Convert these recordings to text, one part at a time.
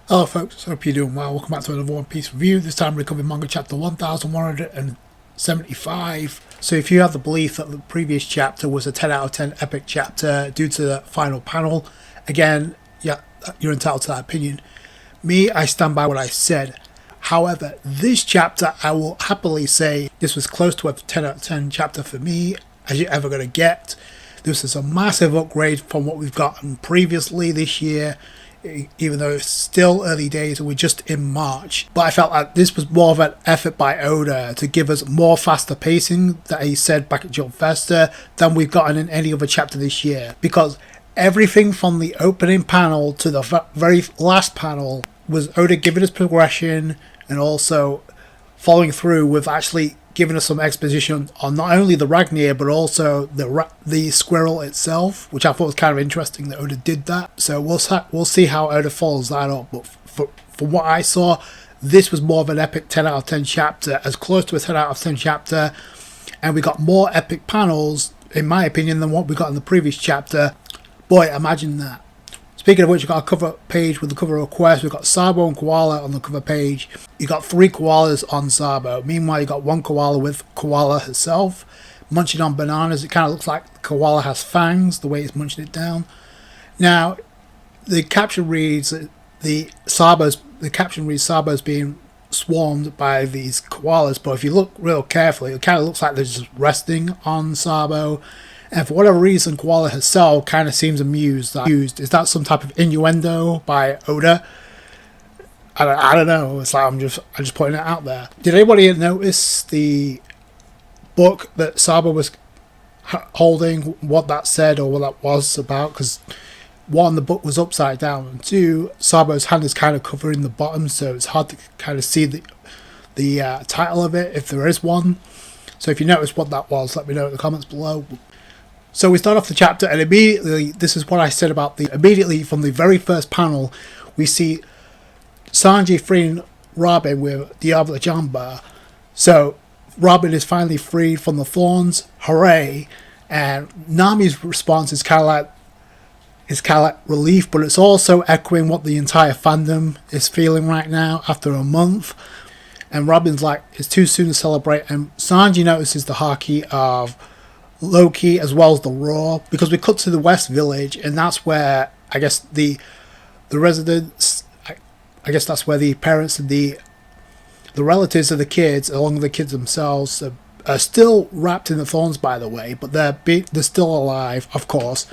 Hello folks, hope you're doing well. Welcome back to another One Piece review. This time we're covering manga chapter 1175. So if you have the belief that the previous chapter was a 10 out of 10 epic chapter due to the final panel, again, yeah, you're entitled to that opinion. Me, I stand by what I said. However, this chapter, I will happily say this was close to a 10 out of 10 chapter for me as you're ever going to get. This is a massive upgrade from what we've gotten previously this year, even though it's still early days and we're just in March. But I felt like this was more of an effort by Oda to give us more faster pacing that he said back at Jump Festa than we've gotten in any other chapter this year. Because everything from the opening panel to the very last panel was Oda giving us progression and also following through with actually giving us some exposition on not only the Ragnir but also the squirrel itself, which I thought was kind of interesting that Oda did that. So we'll see how Oda follows that up. But from what I saw, this was more of an epic 10 out of 10 chapter, as close to a 10 out of 10 chapter, and we got more epic panels, in my opinion, than what we got in the previous chapter. Boy, imagine that. Speaking of which, we've got a cover page with the cover request. We've got Sabo and Koala on the cover page. You got 3 koalas on Sabo. Meanwhile, you got 1 koala with Koala herself munching on bananas. It kind of looks like the koala has fangs, the way it's munching it down. Now, the caption reads Sabo's being swarmed by these koalas, but if you look real carefully, it kind of looks like they're just resting on Sabo. And for whatever reason, Koala herself kind of seems amused. Is that some type of innuendo by Oda? I don't know. It's like I'm just putting it out there. Did anybody notice the book that Sabo was holding? What that said or what that was about? Because one, the book was upside down, and two, Sabo's hand is kind of covering the bottom, so it's hard to kind of see the title of it if there is one. So if you notice what that was, let me know in the comments below. So we start off the chapter, and immediately, this is what I said about immediately from the very first panel, we see Sanji freeing Robin with Diablo Jamba. So Robin is finally freed from the thorns, hooray! And Nami's response is kind of like relief, but it's also echoing what the entire fandom is feeling right now after a month. And Robin's like, it's too soon to celebrate, and Sanji notices the haki of Loki as well as the Roar, because we cut to the West Village, and that's where I guess the residents, I guess that's where the parents and the relatives of the kids, along with the kids themselves, are still wrapped in the thorns, by the way, but they're still alive, of course.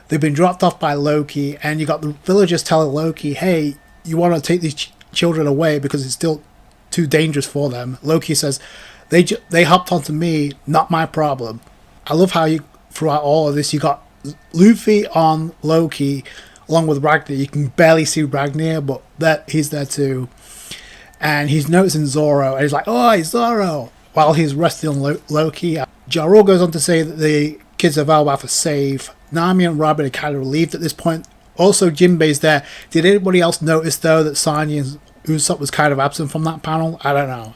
They've been dropped off by Loki, and you got the villagers telling Loki, hey, you want to take these children away because it's still too dangerous for them. Loki says, they hopped onto me, not my problem. I love how you, throughout all of this, you got Luffy on Loki along with Ragnir. You can barely see Ragnir, but he's there too. And he's noticing Zoro, and he's like, oh, it's Zoro! While he's resting on Loki. Jaro goes on to say that the kids of Elbaf are safe. Nami and Robin are kind of relieved at this point. Also, Jinbei's there. Did anybody else notice, though, that Sanji and Usopp was kind of absent from that panel? I don't know.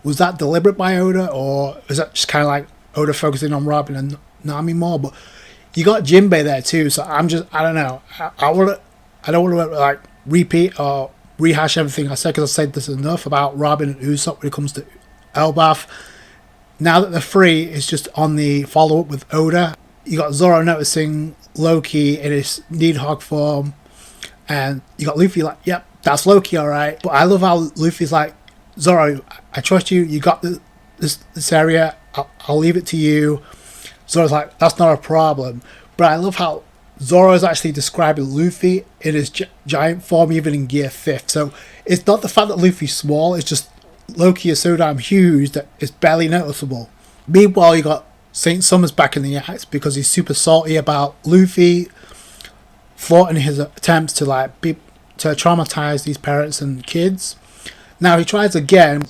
Was that deliberate by Oda, or is that just kind of like Oda focusing on Robin and Nami more? But you got Jinbei there too, so I don't know. I don't want to like repeat or rehash everything I said, because I said this enough about Robin and Usopp when it comes to Elbaf. Now that they're free, it's just on the follow up with Oda. You got Zoro noticing Loki in his Needhog form, and you got Luffy like, yep, that's Loki, alright. But I love how Luffy's like, Zoro, I trust you. You got this area. I'll leave it to you. Zoro's like, that's not a problem. But I love how Zoro's actually describing Luffy in his giant form, even in Gear 5th. So it's not the fact that Luffy's small, it's just Loki is so damn huge that it's barely noticeable. Meanwhile, you got Saint Summers back in the act because he's super salty about Luffy thwarting his attempts to traumatize these parents and kids. Now he tries again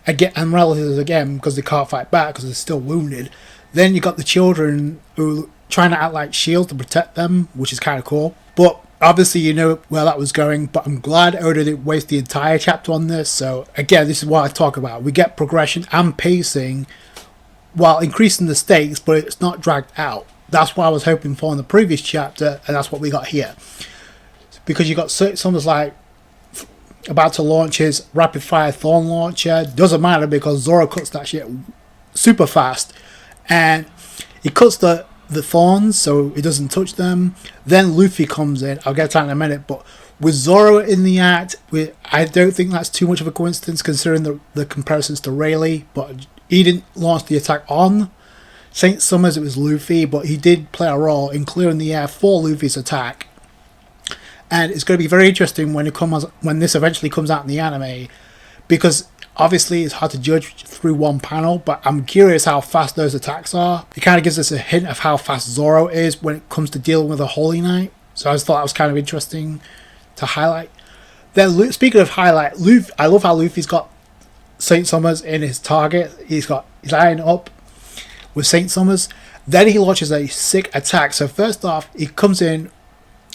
and relatives again because they can't fight back because they're still wounded. Then you got the children who trying to act like shields to protect them, which is kind of cool. But obviously you know where that was going, but I'm glad Oda didn't waste the entire chapter on this. So again, this is what I talk about. We get progression and pacing while increasing the stakes, but it's not dragged out. That's what I was hoping for in the previous chapter, and that's what we got here. Because you got someone's like about to launch his rapid fire thorn launcher. Doesn't matter because Zoro cuts that shit super fast, and he cuts the thorns so he doesn't touch them. Then Luffy comes in. I'll get to that in a minute, but with Zoro in the act, I don't think that's too much of a coincidence considering the comparisons to Rayleigh. But he didn't launch the attack on Saint Summers, it was Luffy, but he did play a role in clearing the air for Luffy's attack. And it's going to be very interesting when this eventually comes out in the anime, because obviously it's hard to judge through one panel, but I'm curious how fast those attacks are. It kind of gives us a hint of how fast Zoro is when it comes to dealing with a Holy Knight. So I just thought that was kind of interesting to highlight. Then, speaking of highlight, I love how Luffy's got Saint Summers in his target. He's eyeing up with Saint Summers. Then he launches a sick attack. So first off, he comes in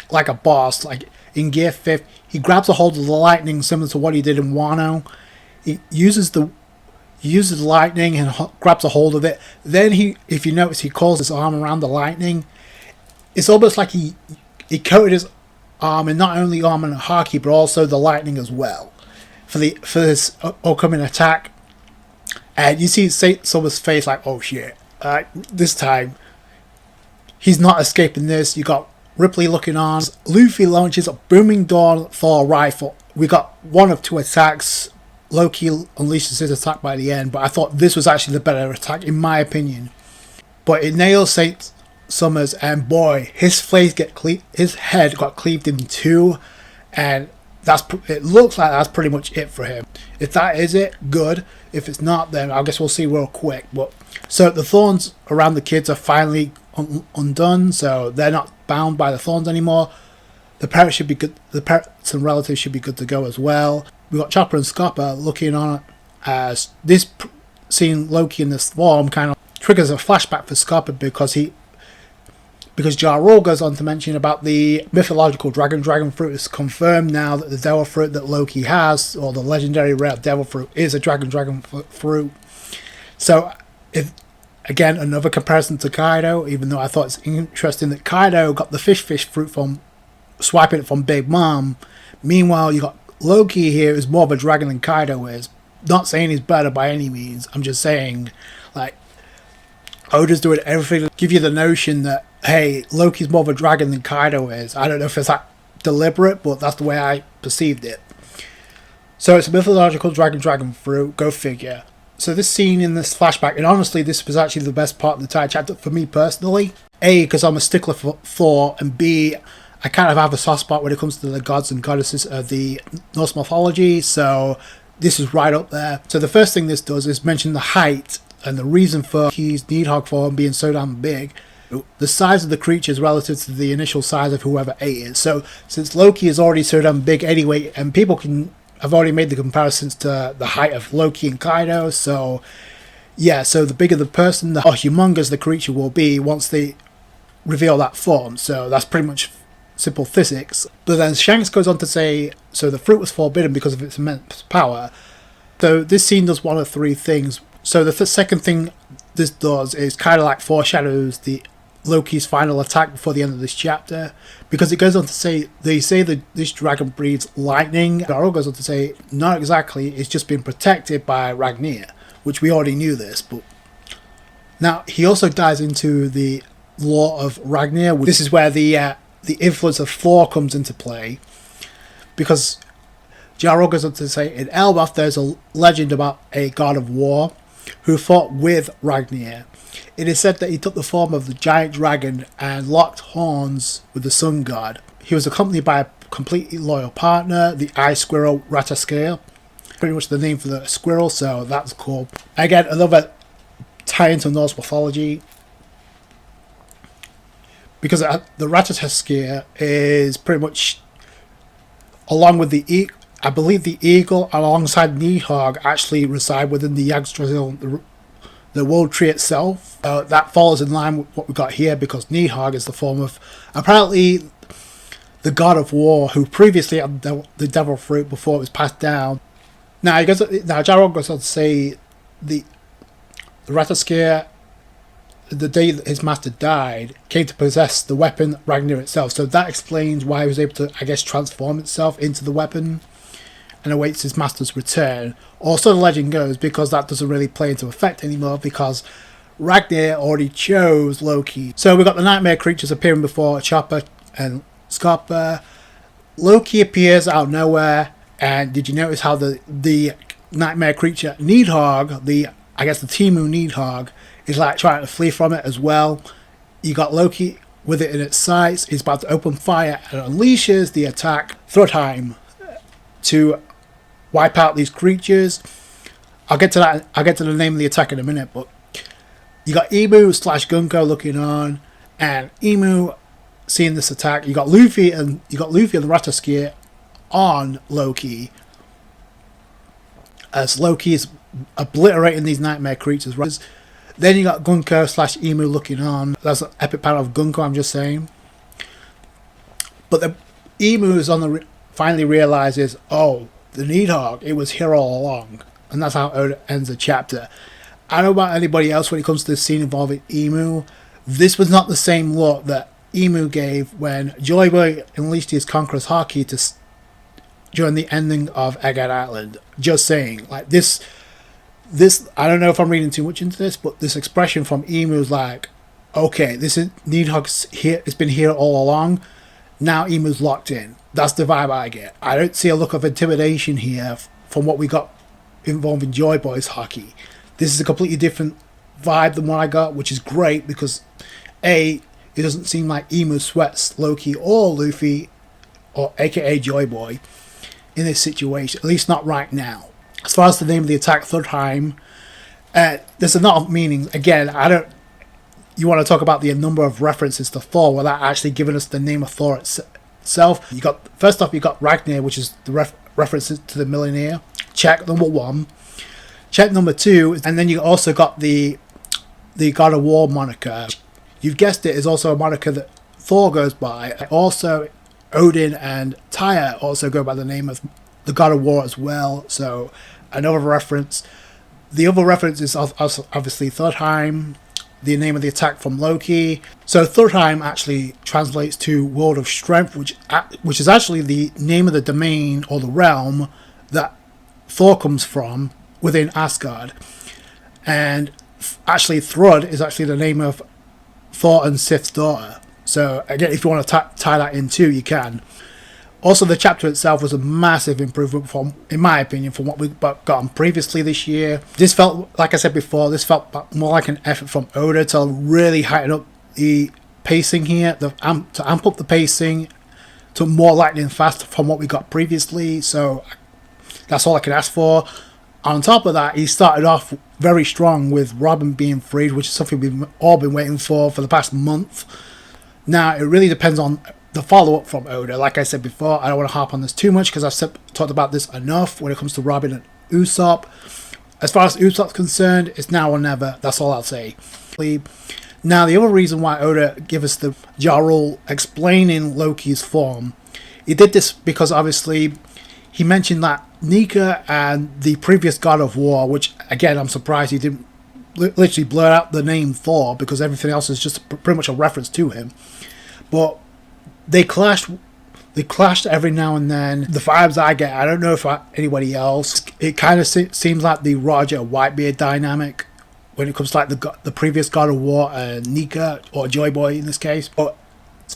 like a boss, like in Gear 5th. He grabs a hold of the lightning similar to what he did in Wano. He uses the lightning and grabs a hold of it. Then if you notice, he calls his arm around the lightning. It's almost like he coated his arm in not only arm and haki, but also the lightning as well for this upcoming attack. And you see Saint Summers' face like, oh shit, this time he's not escaping this. You got Ripley looking on. Luffy launches a Booming Dawn Thor rifle. We got one of two attacks. Loki unleashes his attack by the end, but I thought this was actually the better attack in my opinion. But it nails Saint Summers, and boy, his head got cleaved in two, and it looks like that's pretty much it for him. If that is it, good. If it's not, then I guess we'll see real quick. But so the thorns around the kids are finally undone, so they're not bound by the thorns anymore. The parents should be good. The parents and relatives should be good to go as well. We got Chopper and Scopper looking on as this seeing Loki in this form kind of triggers a flashback for Scopper because Ja Rule goes on to mention about the mythological dragon fruit. Is confirmed now that the devil fruit that Loki has, or the legendary rare devil fruit, is a dragon fruit. So, if again another comparison to Kaido, even though I thought it's interesting that Kaido got the fish fruit from swiping it from Big Mom. Meanwhile, you got Loki here is more of a dragon than Kaido is. Not saying he's better by any means. I'm just saying, like, Oda's doing everything to give you the notion that, hey, Loki's more of a dragon than Kaido is. I don't know if it's that deliberate, but that's the way I perceived it. So it's a mythological dragon fruit. Go figure. So this scene in this flashback, and honestly, this was actually the best part of the entire chapter for me personally. A, because I'm a stickler for Thor, and B, I kind of have a soft spot when it comes to the gods and goddesses of the Norse mythology, so this is right up there. So the first thing this does is mention the height and the reason for his Needhog form being so damn big. The size of the creature is relative to the initial size of whoever ate it. So since Loki is already so damn big anyway, and people have already made the comparisons to the height of Loki and Kaido, so yeah, so the bigger the person, the more humongous the creature will be once they reveal that form. So that's pretty much simple physics. But then Shanks goes on to say, so the fruit was forbidden because of its immense power. So this scene does one of three things. So the second thing this does is kind of like foreshadows the Loki's final attack before the end of this chapter, because it goes on to say, they say that this dragon breathes lightning. Garo goes on to say, not exactly, it's just been protected by Ragnir, which we already knew this. But now he also dives into the lore of Ragnir. This is where the influence of Thor comes into play, because Jaro goes on to say, in Elbaf there's a legend about a god of war who fought with Ragnir. It is said that he took the form of the giant dragon and locked horns with the sun god. He was accompanied by a completely loyal partner, the ice squirrel Rataskale. Pretty much the name for the squirrel, so that's cool. Again, another tie into Norse mythology, because the Ratatoskir is pretty much, along with I believe the eagle alongside Nidhogg actually reside within the Yggdrasil, the world tree itself. That follows in line with what we got here, because Nidhogg is the form of apparently the god of war who previously had the devil fruit before it was passed down. Now Jarrod goes on to say the Rataskir, the day that his master died, came to possess the weapon Ragnir itself. So that explains why he was able to, I guess, transform itself into the weapon. and awaits his master's return. Also, the legend goes, because that doesn't really play into effect anymore, because Ragnar already chose Loki. So we've got the nightmare creatures appearing before Chopper and Scarpa. Loki appears out of nowhere, and did you notice how the nightmare creature Needhog, the Timu Needhog, is like trying to flee from it as well? You got Loki with it in its sights. He's about to open fire and unleashes the attack Thrudheim to wipe out these creatures. I'll get to that. I'll get to the name of the attack in a minute, but you got Emu / Gunko looking on, and Emu seeing this attack. You got Luffy and the Rataskier on Loki, as Loki is obliterating these nightmare creatures. Then you got Gunko / Emu looking on. That's an epic battle of Gunko, I'm just saying. But the Emu is finally realizes, oh, the Needhog, it was here all along. And that's how Oda ends the chapter. I don't know about anybody else when it comes to this scene involving Emu. This was not the same look that Emu gave when Joy Boy unleashed his Conqueror's Haki during the ending of Egghead Island. Just saying, like this, I don't know if I'm reading too much into this, but this expression from Emu is like, okay, this is Needhog's here. It's been here all along. Now Emu's locked in. That's the vibe I get. I don't see a look of intimidation here from what we got involving Joy Boy's Haki. This is a completely different vibe than what I got, which is great because it doesn't seem like Emu sweats Loki or Luffy, or aka Joy Boy, in this situation, at least not right now. As far as the name of the attack, Thrudheim, there's a lot of meanings. Again, you want to talk about the number of references to Thor without actually giving us the name of Thor itself. First off, you got Ragnar, which is the references to the Millionaire. Check number 1. Check number 2, and then you also got the God of War moniker. You've guessed it, is also a moniker that Thor goes by. Also, Odin and Tyr also go by the name of the God of War as well. So another reference. The other reference is obviously Thrudheim, the name of the attack from Loki. So Thrudheim actually translates to World of Strength, which is actually the name of the domain or the realm that Thor comes from within Asgard. And actually Thrud is actually the name of Thor and Sif's daughter. So again, if you want to tie that in too, you can. Also, the chapter itself was a massive improvement in my opinion, from what we got on previously this year. This felt, like I said before, this felt more like an effort from Oda to really heighten up the pacing here, to amp up the pacing to more lightning fast from what we got previously. So that's all I can ask for. On top of that, he started off very strong with Robin being freed, which is something we've all been waiting for the past month. Now, it really depends on the follow-up from Oda. Like I said before, I don't want to harp on this too much because I've talked about this enough when it comes to Robin and Usopp. As far as Usopp's concerned, it's now or never. That's all I'll say. Now, the other reason why Oda gave us the Ja Rule explaining Loki's form, he did this because obviously he mentioned that Nika and the previous God of War, which again I'm surprised he didn't literally blur out the name Thor because everything else is just pretty much a reference to him. But they clashed every now and then. The vibes I get, I don't know if anybody else, it kind of seems like the Roger Whitebeard dynamic when it comes to like the previous God of War and Nika, or Joy Boy in this case. But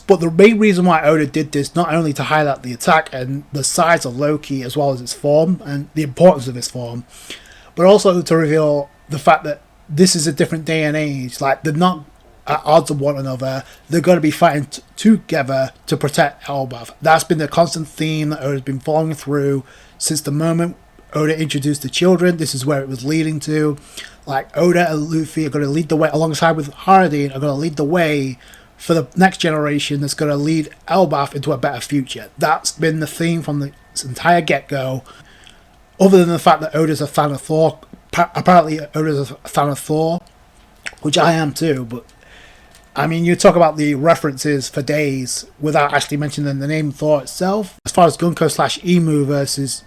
the main reason why Oda did this, not only to highlight the attack and the size of Loki as well as its form and the importance of its form, but also to reveal the fact that this is a different day and age. Like, they're not at odds with one another. They're going to be fighting together to protect Elbaf. That's been the constant theme that Oda's been following through since the moment Oda introduced the children. This is where it was leading to. Like, Oda and Luffy are going to lead the way, alongside with Haradin, are going to lead the way for the next generation that's going to lead Elbaf into a better future. That's been the theme from the entire get-go. Other than the fact that Oda's a fan of Thor, apparently Oda's a fan of Thor, which I am too, but I mean, you talk about the references for days without actually mentioning the name Thor itself. As far as Gunko / Emu versus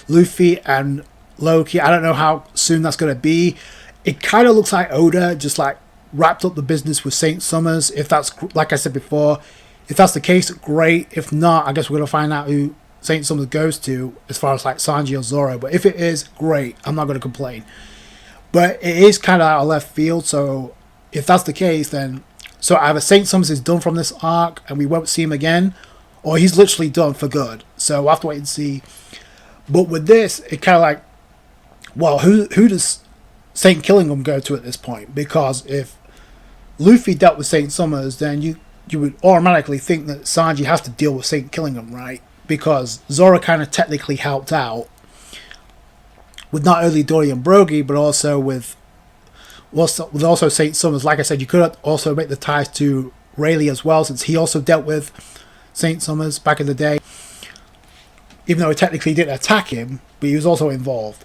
Luffy and Loki, I don't know how soon that's going to be. It kind of looks like Oda just like wrapped up the business with Saint Summers. If that's, like I said before, if that's the case, great. If not, I guess we're going to find out who Saint Summers goes to as far as like Sanji or Zoro. But if it is, great. I'm not going to complain. But it is kind of out of left field. So if that's the case, then so either Saint Summers is done from this arc and we won't see him again, or he's literally done for good. So we'll have to wait and see. But with this, it kind of like, well, who does Saint Killingham go to at this point? Because if Luffy dealt with Saint Summers, then you would automatically think that Sanji has to deal with Saint Killingham, right? Because Zoro kind of technically helped out with not only Dory and Brogy, but also with Saint Summers. Like I said, you could also make the ties to Rayleigh as well, since he also dealt with Saint Summers back in the day. Even though he technically didn't attack him, but he was also involved.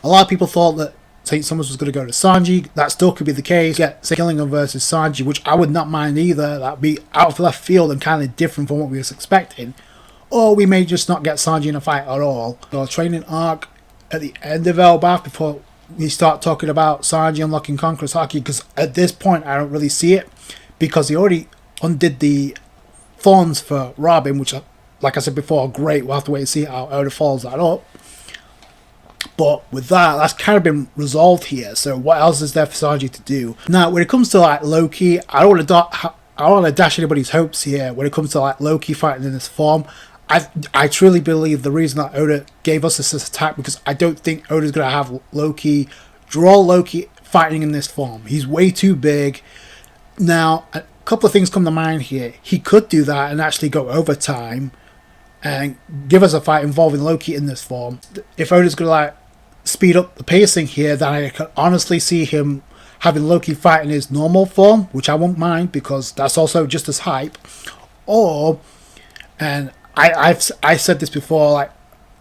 A lot of people thought that Saint Summers was going to go to Sanji. That still could be the case. Get Saint Killingham versus Sanji, which I would not mind either. That'd be out of left field and kind of different from what we was expecting. Or we may just not get Sanji in a fight at all. Our training arc at the end of Elbaf before we start talking about Sanji unlocking Conqueror's Haki, because at this point I don't really see it, because he already undid the thorns for Robin, which, like I said before, are great. We'll have to wait and see how Oda follows that up. But with that, that's kind of been resolved here. So what else is there for Sanji to do? Now, when it comes to like Loki, I don't want to dash anybody's hopes here. When it comes to like Loki fighting in this form, I truly believe the reason that Oda gave us this attack, because I don't think Oda's going to have Loki draw Loki fighting in this form. He's way too big. Now, a couple of things come to mind here. He could do that and actually go overtime and give us a fight involving Loki in this form. If Oda's going to like speed up the pacing here, then I can honestly see him having Loki fight in his normal form, which I won't mind, because that's also just as hype. Or, and I said this before, like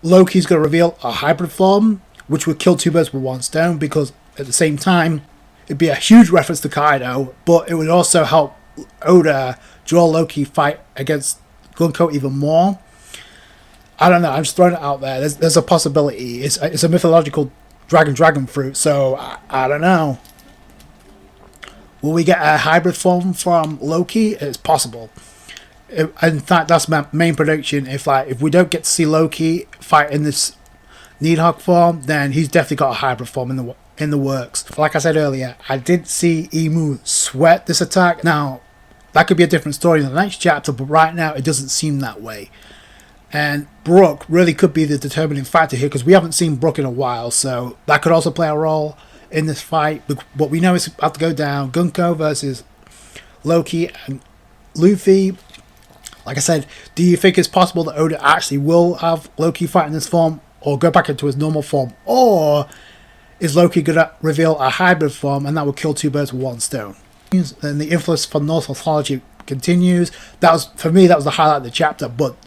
Loki's going to reveal a hybrid form, which would kill two birds with one stone, because at the same time, it'd be a huge reference to Kaido, but it would also help Oda draw Loki fight against Gunko even more. I don't know, I'm just throwing it out there. There's a possibility. It's a mythological dragon fruit, so I don't know. Will we get a hybrid form from Loki? It's possible. In fact, that's my main prediction. If we don't get to see Loki fight in this Needhog form, then he's definitely got a hybrid form in the works. Like I said earlier, I did see Emu sweat this attack. Now, that could be a different story in the next chapter, but right now it doesn't seem that way. And Brook really could be the determining factor here, because we haven't seen Brook in a while, so that could also play a role in this fight. But we know it's about to go down. Gunko versus Loki and Luffy. Like I said, do you think it's possible that Oda actually will have Loki fight in this form, or go back into his normal form? Or is Loki going to reveal a hybrid form, and that will kill two birds with one stone? And the influence from Norse mythology continues. For me, that was the highlight of the chapter. But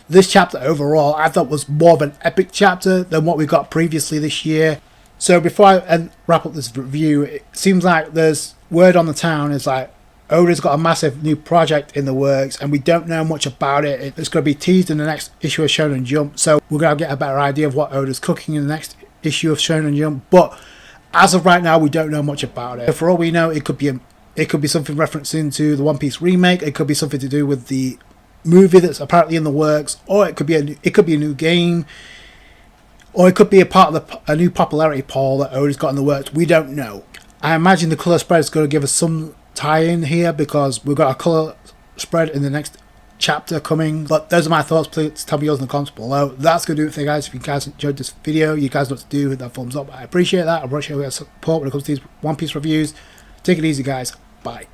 this chapter overall, I thought was more of an epic chapter than what we got previously this year. So before I wrap up this review, it seems like there's word on the town is like Oda's got a massive new project in the works, and we don't know much about it. It's going to be teased in the next issue of Shonen Jump, so we're going to get a better idea of what Oda's cooking in the next issue of Shonen Jump. But as of right now, we don't know much about it. For all we know, it could be something referencing to the One Piece remake. It could be something to do with the movie that's apparently in the works, or it could be a new game, or it could be a part of a new popularity poll that Oda's got in the works. We don't know. I imagine the colour spread is going to give us some tie-in here, because we've got a colour spread in the next chapter coming. But those are my thoughts. Please tell me yours in the comments below. That's going to do it for you guys. If you guys enjoyed this video, you guys know what to do. Hit that thumbs up. I appreciate that. I appreciate your support when it comes to these One Piece reviews. Take it easy, guys. Bye.